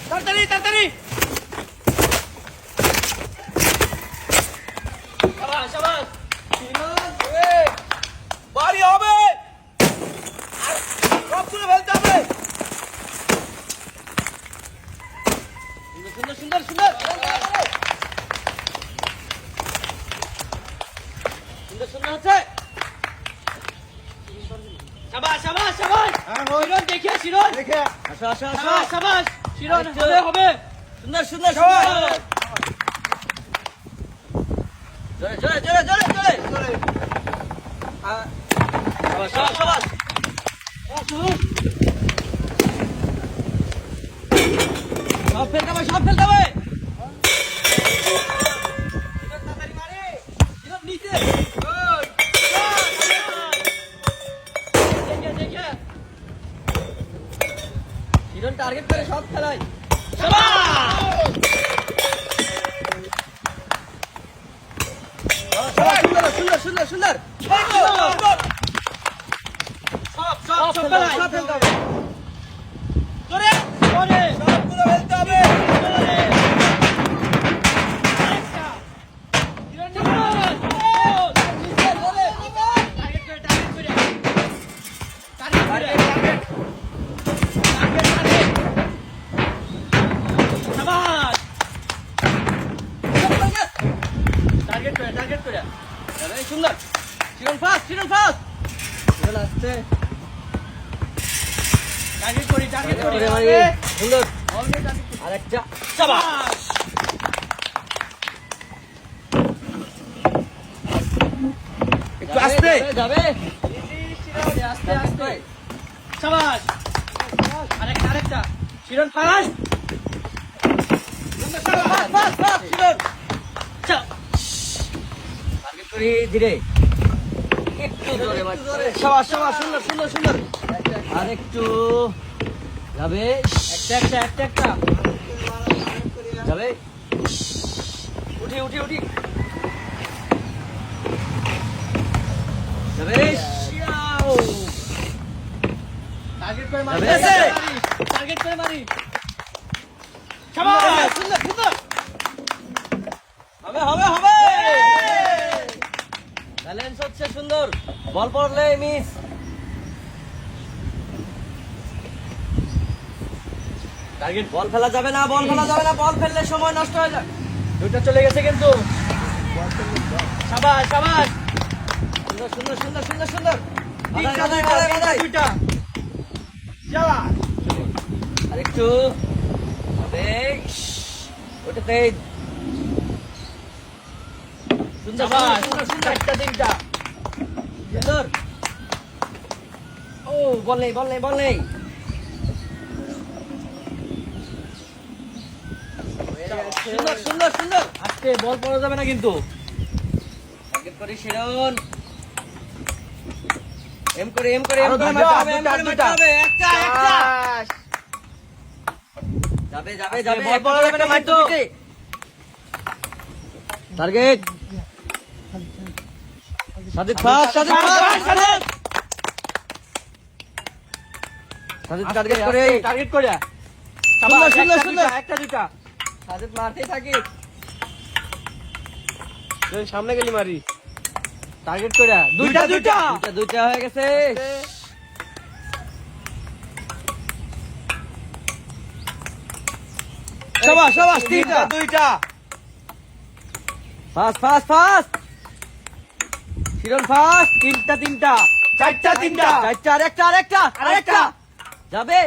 তাড়াতাড়ি তাড়াতাড়ি। শাবাশ শাবাশ। বাড়ি হবে, সব তুলে ফেলতে হবে। সুন্দর সুন্দর সুন্দর সুন্দর সুন্দর হচ্ছে। শাবাশ শাবাশ শাবাশ। শিরন দেখে, শিরন দেখে আসো আসো আসো। শাবাশ শিরন, হবে হবে। সুন্দর সুন্দর সুন্দর। জোরে জোরে জোরে জোরে জোরে। শাবাশ শাবাশ শাবাশ। সব ফেলতে হবে, সব ফেলতে হবে। তাড়াতাড়ি মারে। শিরন নিচে। দেখে দেখে। শিরন টার্গেট করে সব খেলায়। সুন্দর সুন্দর সুন্দর। সব সব সব ফেলায়, সব ফেলতে হবে। জোরে জোরে সবগুলো ফেলতে হবে। সুন্দর শিরন ফাস্ট, শিরন ফাস্ট। শিরন আসছে। টার্গেট করি, টার্গেট করি। সুন্দর। আরেকটা। শাবাশ। একটু আস্তে যাবে। আস্তে আস্তে। শাবাশ। আরেকটা আরেকটা। Shiron fast. Fast fast fast Shiron. Target করি ধীরে। একটু জোরে মারছে। শাবাশ শাবাশ। সুন্দর সুন্দর সুন্দর। আরেকটু যাবে। একটা একটা একটা একটা যাবে। উঠি উঠি উঠি যাবে। টার্গেট করে মারি, টার্গেট করে মারি। শাবাশ। সুন্দর সুন্দর। হবে হবে হবে। ব্যালেন্স হচ্ছে সুন্দর। বল পড়লে মিস। টার্গেট বল ফেলা যাবে না, বল ফেলা যাবে না। বল ফেললে সময় নষ্ট হয়ে যায়। দুইটা চলে গেছে কিন্তু। শাবাশ শাবাশ। সুন্দর সুন্দর সুন্দর সুন্দর সুন্দর। দুইটা শাবাশ। আরেকটু হবে। ওটাতে সুন্দর সুন্দর সুন্দর। একটা তিনটা সুন্দর। ও বল নেই বল নেই বল নেই। সুন্দর সুন্দর সুন্দর। আজকে বল পড়া যাবে না কিন্তু। টার্গেট করি শিরন। এম করে এম করে এম করে মারতে হবে, এম করে মারতে হবে। একটা একটা যাবে যাবে যাবে। বল পড়া যাবে না মারতে হবে। Target Sajid fast, Sajid fast. Sajid target করে, টার্গেট করে। সুন্দর সুন্দর সুন্দর। একটা দুইটা সাজিদ মারতেই থাকি। সামনে গেলি মারি। টার্গেট করে দুইটা দুইটা দুইটা হয়ে গেছে। শাবাশ শাবাশ। তিনটা দুইটা। Fast fast fast. Shiron fast. তিনটা তিনটা চারটা তিনটা চারটা। আরেকটা আরেকটা আরেকটা যাবে।